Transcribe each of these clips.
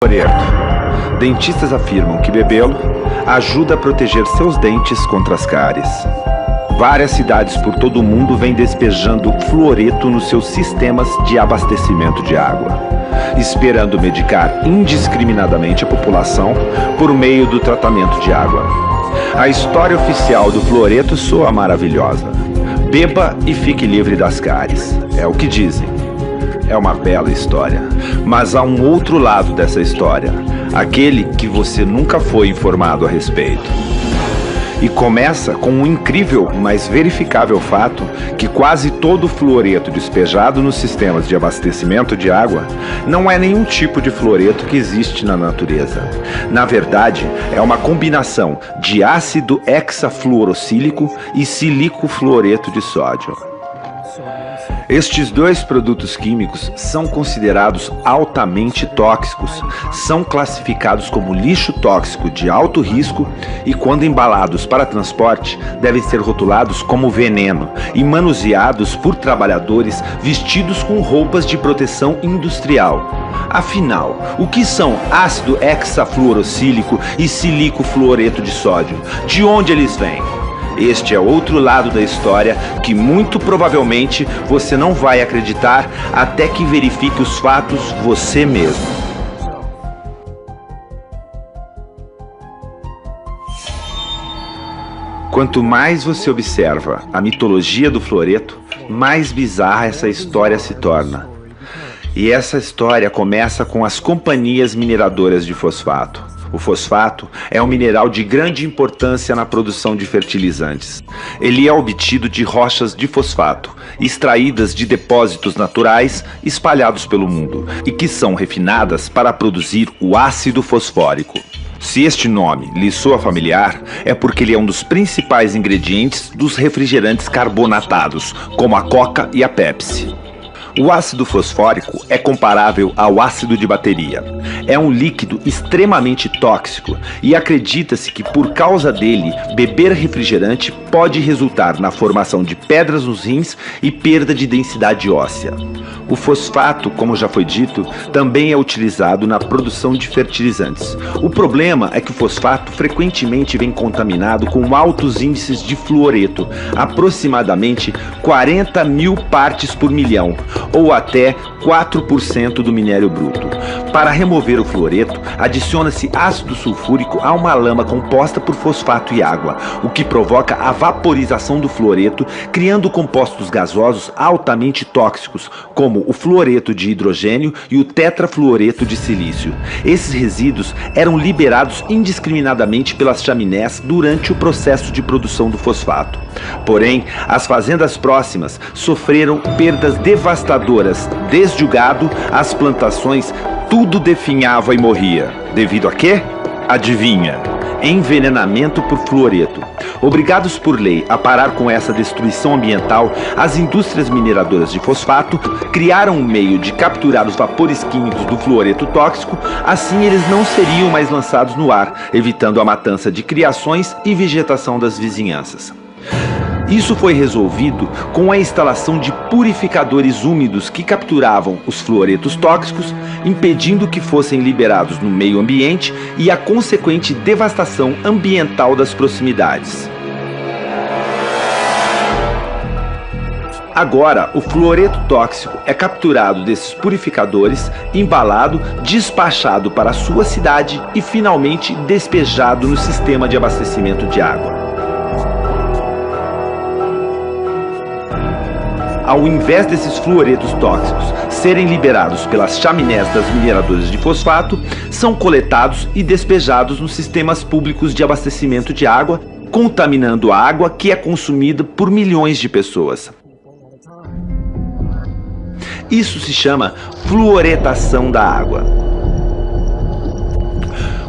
Fluoreto. Dentistas afirmam que bebê-lo ajuda a proteger seus dentes contra as cáries. Várias cidades por todo o mundo vêm despejando fluoreto nos seus sistemas de abastecimento de água, esperando medicar indiscriminadamente a população por meio do tratamento de água. A história oficial do fluoreto soa maravilhosa. Beba e fique livre das cáries, é o que dizem. É uma bela história, mas há um outro lado dessa história, aquele que você nunca foi informado a respeito. E começa com um incrível, mas verificável fato que quase todo o fluoreto despejado nos sistemas de abastecimento de água não é nenhum tipo de fluoreto que existe na natureza. Na verdade, é uma combinação de ácido hexafluorosílico e silicofluoreto de sódio. Estes dois produtos químicos são considerados altamente tóxicos, são classificados como lixo tóxico de alto risco e, quando embalados para transporte, devem ser rotulados como veneno e manuseados por trabalhadores vestidos com roupas de proteção industrial. Afinal, o que são ácido hexafluorosílico e silicofluoreto de sódio? De onde eles vêm? Este é outro lado da história que muito provavelmente você não vai acreditar até que verifique os fatos você mesmo. Quanto mais você observa a mitologia do fluoreto, mais bizarra essa história se torna. E essa história começa com as companhias mineradoras de fosfato. O fosfato é um mineral de grande importância na produção de fertilizantes. Ele é obtido de rochas de fosfato, extraídas de depósitos naturais espalhados pelo mundo, e que são refinadas para produzir o ácido fosfórico. Se este nome lhe soa familiar, é porque ele é um dos principais ingredientes dos refrigerantes carbonatados, como a Coca e a Pepsi. O ácido fosfórico é comparável ao ácido de bateria. É um líquido extremamente tóxico e acredita-se que, por causa dele, beber refrigerante pode resultar na formação de pedras nos rins e perda de densidade óssea. O fosfato, como já foi dito, também é utilizado na produção de fertilizantes. O problema é que o fosfato frequentemente vem contaminado com altos índices de fluoreto, aproximadamente 40 mil partes por milhão, ou até 4% do minério bruto. Para remover o fluoreto, adiciona-se ácido sulfúrico a uma lama composta por fosfato e água, o que provoca a vaporização do fluoreto, criando compostos gasosos altamente tóxicos, como o fluoreto de hidrogênio e o tetrafluoreto de silício. Esses resíduos eram liberados indiscriminadamente pelas chaminés durante o processo de produção do fosfato. Porém, as fazendas próximas sofreram perdas devastadoras, desde o gado às plantações, tudo definhava e morria. Devido a quê? Adivinha? Envenenamento por fluoreto. Obrigados por lei a parar com essa destruição ambiental, as indústrias mineradoras de fosfato criaram um meio de capturar os vapores químicos do fluoreto tóxico, assim eles não seriam mais lançados no ar, evitando a matança de criações e vegetação das vizinhanças. Isso foi resolvido com a instalação de purificadores úmidos que capturavam os fluoretos tóxicos, impedindo que fossem liberados no meio ambiente e a consequente devastação ambiental das proximidades. Agora, o fluoreto tóxico é capturado desses purificadores, embalado, despachado para a sua cidade e finalmente despejado no sistema de abastecimento de água. Ao invés desses fluoretos tóxicos serem liberados pelas chaminés das mineradoras de fosfato, são coletados e despejados nos sistemas públicos de abastecimento de água, contaminando a água que é consumida por milhões de pessoas. Isso se chama fluoretação da água.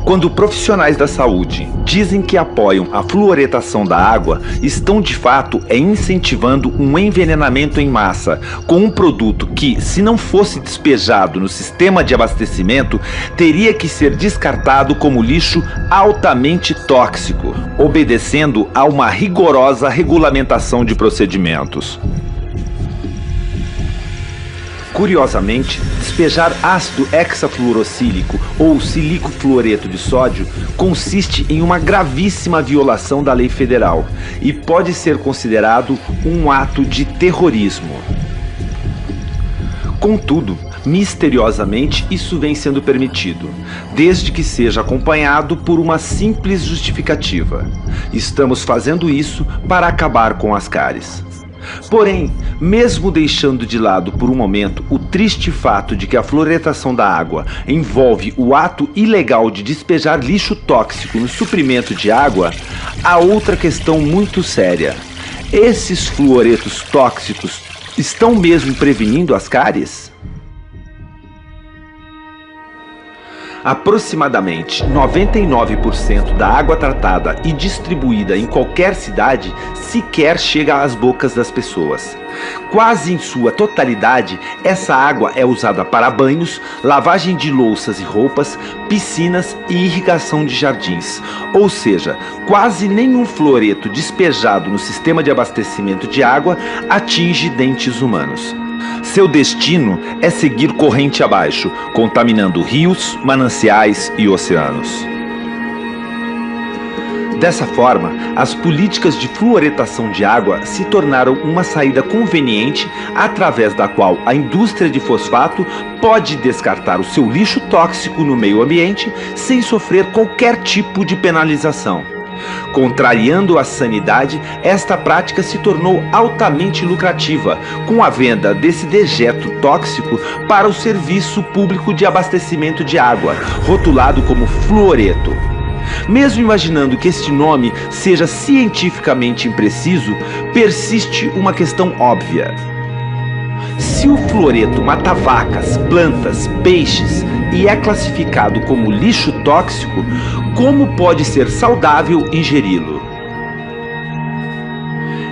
Quando profissionais da saúde dizem que apoiam a fluoretação da água, estão de fato incentivando um envenenamento em massa com um produto que, se não fosse despejado no sistema de abastecimento, teria que ser descartado como lixo altamente tóxico, obedecendo a uma rigorosa regulamentação de procedimentos. Curiosamente, despejar ácido hexafluorosílico ou silicofluoreto de sódio consiste em uma gravíssima violação da lei federal e pode ser considerado um ato de terrorismo. Contudo, misteriosamente, isso vem sendo permitido, desde que seja acompanhado por uma simples justificativa. Estamos fazendo isso para acabar com as cáries. Porém, mesmo deixando de lado por um momento o triste fato de que a fluoretação da água envolve o ato ilegal de despejar lixo tóxico no suprimento de água, há outra questão muito séria. Esses fluoretos tóxicos estão mesmo prevenindo as cáries? Aproximadamente 99% da água tratada e distribuída em qualquer cidade sequer chega às bocas das pessoas. Quase em sua totalidade, essa água é usada para banhos, lavagem de louças e roupas, piscinas e irrigação de jardins. Ou seja, quase nenhum fluoreto despejado no sistema de abastecimento de água atinge dentes humanos. Seu destino é seguir corrente abaixo, contaminando rios, mananciais e oceanos. Dessa forma, as políticas de fluoretação de água se tornaram uma saída conveniente através da qual a indústria de fosfato pode descartar o seu lixo tóxico no meio ambiente sem sofrer qualquer tipo de penalização. Contrariando a sanidade, esta prática se tornou altamente lucrativa, com a venda desse dejeto tóxico para o serviço público de abastecimento de água, rotulado como fluoreto. Mesmo imaginando que este nome seja cientificamente impreciso, persiste uma questão óbvia. Se o fluoreto mata vacas, plantas, peixes e é classificado como lixo tóxico, como pode ser saudável ingeri-lo?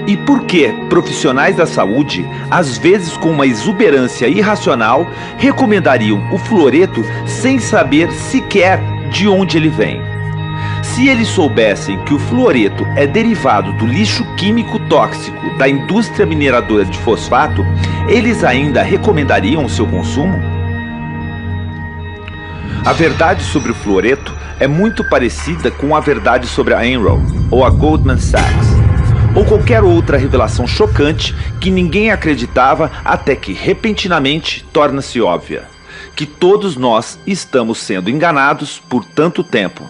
E por que profissionais da saúde, às vezes com uma exuberância irracional, recomendariam o fluoreto sem saber sequer de onde ele vem? Se eles soubessem que o fluoreto é derivado do lixo químico tóxico da indústria mineradora de fosfato, eles ainda recomendariam o seu consumo? A verdade sobre o fluoreto é muito parecida com a verdade sobre a Enron ou a Goldman Sachs, ou qualquer outra revelação chocante que ninguém acreditava até que repentinamente torna-se óbvia. Que todos nós estamos sendo enganados por tanto tempo.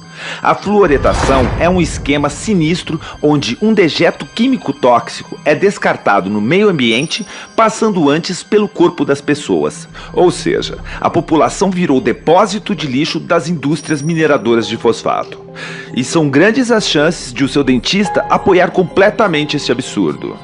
A fluoretação é um esquema sinistro onde um dejeto químico tóxico é descartado no meio ambiente, passando antes pelo corpo das pessoas. Ou seja, a população virou depósito de lixo das indústrias mineradoras de fosfato. E são grandes as chances de o seu dentista apoiar completamente este absurdo.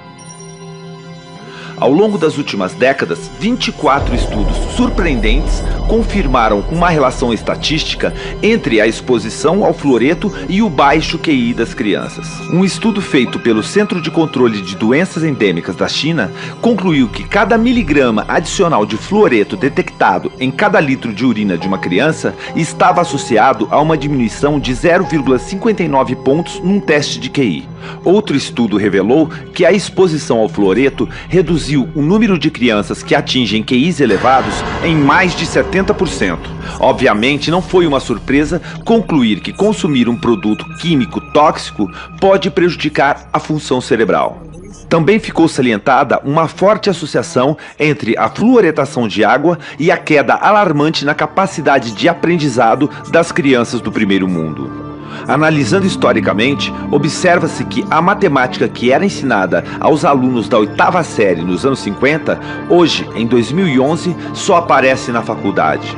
Ao longo das últimas décadas, 24 estudos surpreendentes confirmaram uma relação estatística entre a exposição ao fluoreto e o baixo QI das crianças. Um estudo feito pelo Centro de Controle de Doenças Endêmicas da China concluiu que cada miligrama adicional de fluoreto detectado em cada litro de urina de uma criança estava associado a uma diminuição de 0,59 pontos num teste de QI. Outro estudo revelou que a exposição ao fluoreto reduziu o número de crianças que atingem QIs elevados em mais de 70%. Obviamente, não foi uma surpresa concluir que consumir um produto químico tóxico pode prejudicar a função cerebral. Também ficou salientada uma forte associação entre a fluoretação de água e a queda alarmante na capacidade de aprendizado das crianças do primeiro mundo. Analisando historicamente, observa-se que a matemática que era ensinada aos alunos da 8ª série nos anos 50, hoje, em 2011, só aparece na faculdade.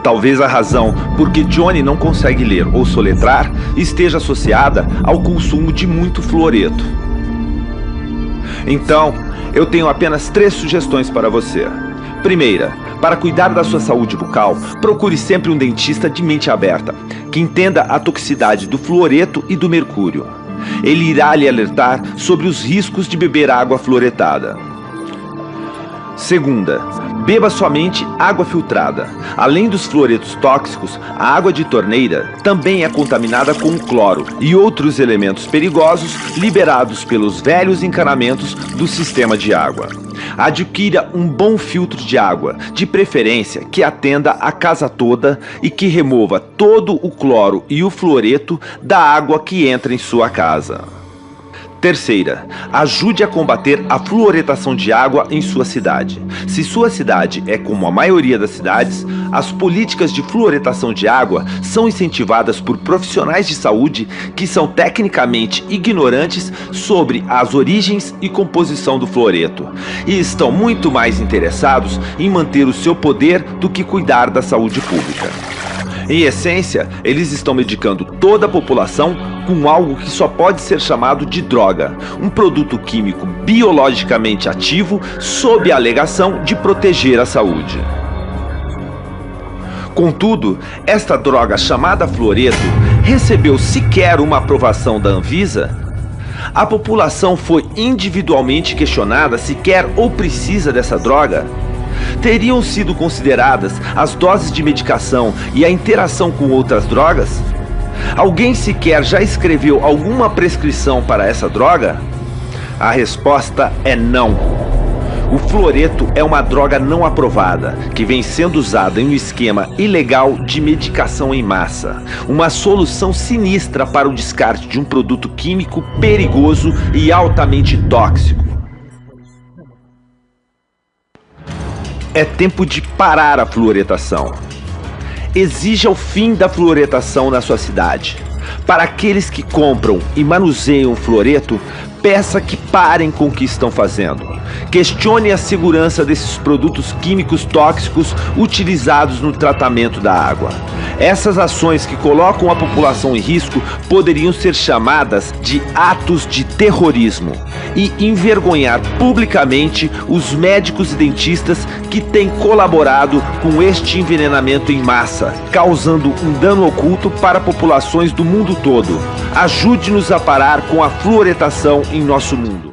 Talvez a razão por que Johnny não consegue ler ou soletrar esteja associada ao consumo de muito fluoreto. Então, eu tenho apenas 3 sugestões para você. Primeira, para cuidar da sua saúde bucal, procure sempre um dentista de mente aberta, que entenda a toxicidade do fluoreto e do mercúrio. Ele irá lhe alertar sobre os riscos de beber água fluoretada. Segunda, beba somente água filtrada. Além dos fluoretos tóxicos, a água de torneira também é contaminada com cloro e outros elementos perigosos liberados pelos velhos encanamentos do sistema de água. Adquira um bom filtro de água, de preferência que atenda a casa toda e que remova todo o cloro e o fluoreto da água que entra em sua casa. Terceira, ajude a combater a fluoretação de água em sua cidade. Se sua cidade é como a maioria das cidades, as políticas de fluoretação de água são incentivadas por profissionais de saúde que são tecnicamente ignorantes sobre as origens e composição do fluoreto e estão muito mais interessados em manter o seu poder do que cuidar da saúde pública. Em essência, eles estão medicando toda a população com algo que só pode ser chamado de droga, um produto químico biologicamente ativo sob a alegação de proteger a saúde. Contudo, esta droga chamada fluoreto recebeu sequer uma aprovação da Anvisa? A população foi individualmente questionada se quer ou precisa dessa droga? Teriam sido consideradas as doses de medicação e a interação com outras drogas? Alguém sequer já escreveu alguma prescrição para essa droga? A resposta é não. O fluoreto é uma droga não aprovada, que vem sendo usada em um esquema ilegal de medicação em massa, uma solução sinistra para o descarte de um produto químico perigoso e altamente tóxico. É tempo de parar a fluoretação. Exija o fim da fluoretação na sua cidade. Para aqueles que compram e manuseiam fluoreto, peça que parem com o que estão fazendo. Questione a segurança desses produtos químicos tóxicos utilizados no tratamento da água. Essas ações que colocam a população em risco poderiam ser chamadas de atos de terrorismo e envergonhar publicamente os médicos e dentistas que têm colaborado com este envenenamento em massa, causando um dano oculto para populações do mundo todo. Ajude-nos a parar com a fluoretação em nosso mundo.